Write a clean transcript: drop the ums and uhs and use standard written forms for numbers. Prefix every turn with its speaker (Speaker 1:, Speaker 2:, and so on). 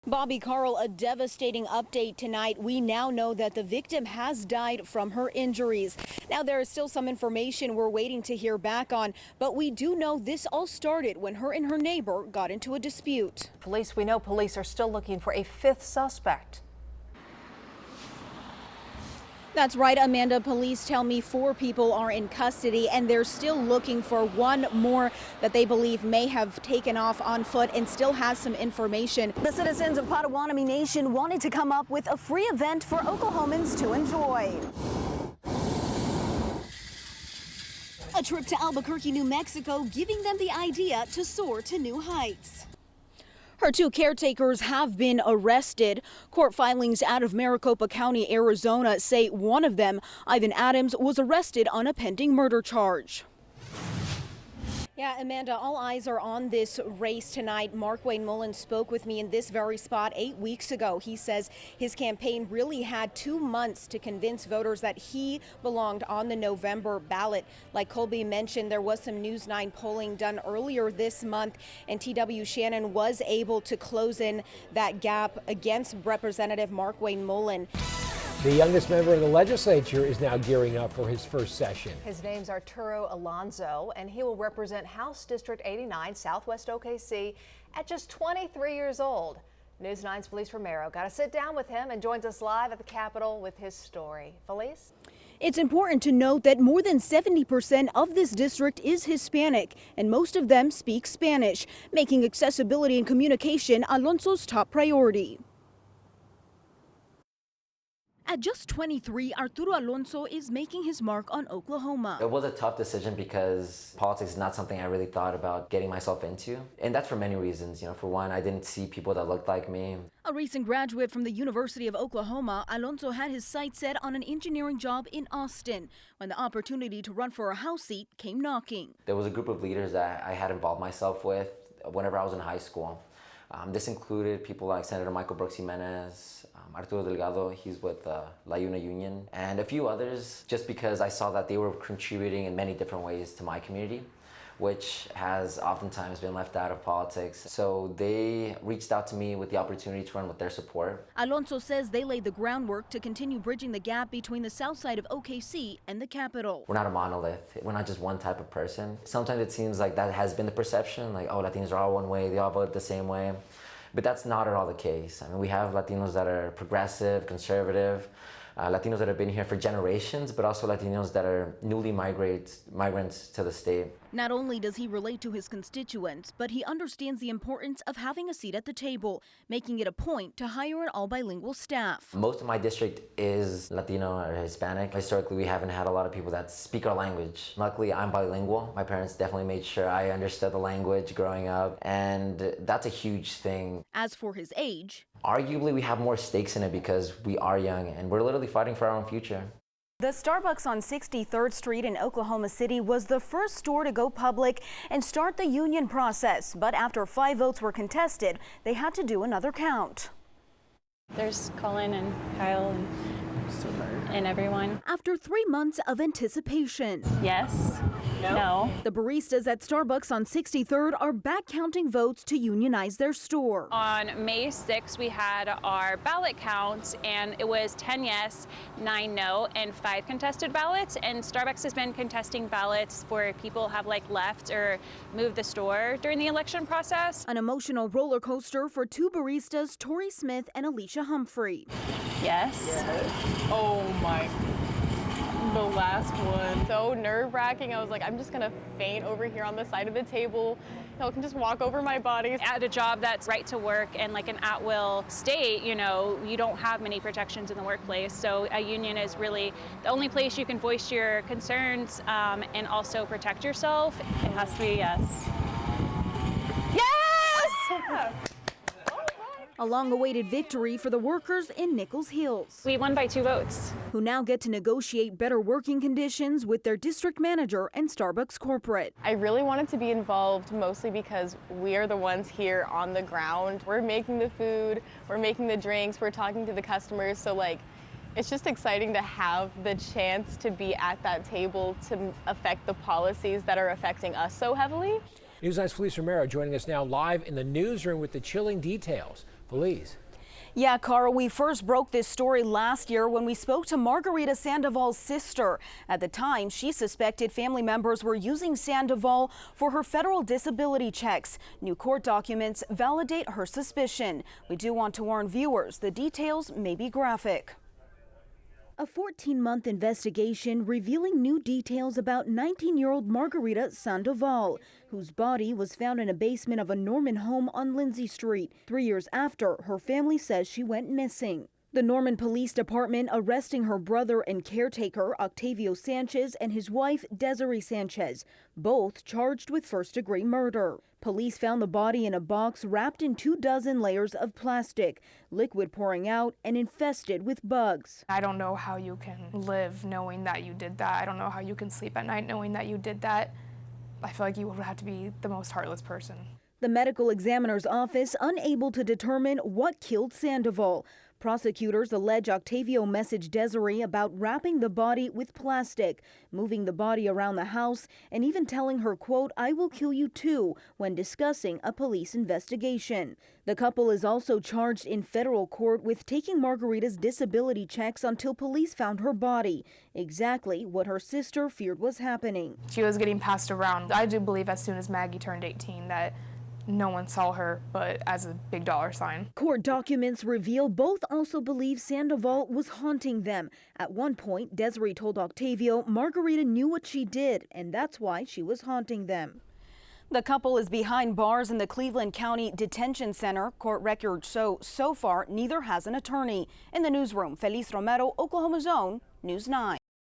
Speaker 1: Bobby Carl, a devastating update tonight. We now know that the victim has died from her injuries. Now, there is still some information we're waiting to hear back on, but we do know this all started when her and her neighbor got into a dispute.
Speaker 2: We know police are still looking for a fifth suspect.
Speaker 1: That's right, Amanda. Police tell me 4 people are in custody, and they're still looking for one more that they believe may have taken off on foot and still has some information. The citizens of Potawatomi Nation wanted to come up with a free event for Oklahomans to enjoy. A trip to Albuquerque, New Mexico, giving them the idea to soar to new heights. Her 2 caretakers have been arrested. Court filings out of Maricopa County, Arizona say one of them, Ivan Adams, was arrested on a pending murder charge. Yeah, Amanda, all eyes are on this race tonight. Mark Wayne Mullen spoke with me in this very spot 8 weeks ago. He says his campaign really had 2 months to convince voters that he belonged on the November ballot. Like Colby mentioned, there was some News 9 polling done earlier this month, and T.W. Shannon was able to close in that gap against Representative Mark Wayne Mullen.
Speaker 3: The youngest member of the legislature is now gearing up for his first session.
Speaker 2: His name's Arturo Alonso, and he will represent House District 89, Southwest OKC, at just 23 years old. News 9's Feliz Romero got to sit down with him and joins us live at the Capitol with his story. Feliz?
Speaker 1: It's important to note that more than 70% of this district is Hispanic, and most of them speak Spanish, making accessibility and communication Alonso's top priority. At just 23, Arturo Alonso is making his mark on Oklahoma.
Speaker 4: It was a tough decision because politics is not something I really thought about getting myself into. And that's for many reasons. For one, I didn't see people that looked like me.
Speaker 1: A recent graduate from the University of Oklahoma, Alonso had his sights set on an engineering job in Austin when the opportunity to run for a House seat came knocking.
Speaker 4: There was a group of leaders that I had involved myself with whenever I was in high school. This included people like Senator Michael Brooks Jimenez, Arturo Delgado, he's with La Una Union, and a few others, just because I saw that they were contributing in many different ways to my community, which has oftentimes been left out of politics. So they reached out to me with the opportunity to run with their support.
Speaker 1: Alonso says they laid the groundwork to continue bridging the gap between the south side of OKC and the Capitol.
Speaker 4: We're not a monolith. We're not just one type of person. Sometimes it seems like that has been the perception, like, oh, Latinos are all one way, they all vote the same way. But that's not at all the case. I mean, we have Latinos that are progressive, conservative, Latinos that have been here for generations, but also Latinos that are newly migrants to the state.
Speaker 1: Not only does he relate to his constituents, but he understands the importance of having a seat at the table, making it a point to hire an all-bilingual staff.
Speaker 4: Most of my district is Latino or Hispanic. Historically, we haven't had a lot of people that speak our language. Luckily, I'm bilingual. My parents definitely made sure I understood the language growing up, and that's a huge thing.
Speaker 1: As for his age,
Speaker 4: arguably we have more stakes in it because we are young and we're literally fighting for our own future.
Speaker 1: the Starbucks on 63rd Street in Oklahoma City was the first store to go public and start the union process. But after 5 votes were contested, they had to do another count.
Speaker 5: There's Colin and Kyle and everyone.
Speaker 1: After 3 months of anticipation.
Speaker 5: Yes. No.
Speaker 1: The baristas at Starbucks on 63rd are back counting votes to unionize their store.
Speaker 5: On May 6th, we had our ballot count, and it was 10 yes, 9 no, and 5 contested ballots. And Starbucks has been contesting ballots for people who have left or moved the store during the election process.
Speaker 1: An emotional roller coaster for 2 baristas, Tori Smith and Alicia Humphrey.
Speaker 5: Yes.
Speaker 6: Oh my. The last one. So nerve-wracking. I was like, I'm just gonna faint over here on the side of the table. I can just walk over my body.
Speaker 5: At a job that's right to work and an at-will state, you don't have many protections in the workplace. So a union is really the only place you can voice your concerns and also protect yourself. It has to be yes. Yes!
Speaker 1: A long-awaited victory for the workers in Nichols Hills.
Speaker 5: We won by 2 votes.
Speaker 1: Who now get to negotiate better working conditions with their district manager and Starbucks corporate.
Speaker 6: I really wanted to be involved mostly because we are the ones here on the ground. We're making the food, we're making the drinks, we're talking to the customers. So it's just exciting to have the chance to be at that table to affect the policies that are affecting us so heavily.
Speaker 3: News 9's Feliz Romero joining us now live in the newsroom with the chilling details. Feliz.
Speaker 1: Yeah, Carl, we first broke this story last year when we spoke to Margarita Sandoval's sister. At the time, she suspected family members were using Sandoval for her federal disability checks. New court documents validate her suspicion. We do want to warn viewers, the details may be graphic. A 14-month investigation revealing new details about 19-year-old Margarita Sandoval, whose body was found in a basement of a Norman home on Lindsay Street 3 years after her family says she went missing. The Norman Police Department arresting her brother and caretaker, Octavio Sanchez, and his wife, Desiree Sanchez, both charged with first-degree murder. Police found the body in a box wrapped in 24 layers of plastic, liquid pouring out and infested with bugs.
Speaker 7: I don't know how you can live knowing that you did that. I don't know how you can sleep at night knowing that you did that. I feel like you would have to be the most heartless person.
Speaker 1: The medical examiner's office unable to determine what killed Sandoval. Prosecutors allege Octavio messaged Desiree about wrapping the body with plastic, moving the body around the house, and even telling her, quote, "I will kill you too," when discussing a police investigation. The couple is also charged in federal court with taking Margarita's disability checks until police found her body, exactly what her sister feared was happening.
Speaker 7: She was getting passed around. I do believe as soon as Maggie turned 18 that no one saw her but as a big dollar sign.
Speaker 1: Court documents reveal both also believe Sandoval was haunting them. At one point, Desiree told Octavio Margarita knew what she did, and that's why she was haunting them. The couple is behind bars in the Cleveland County Detention Center. Court records show so far neither has an attorney. In the newsroom, Feliz Romero, Oklahoma's own News 9.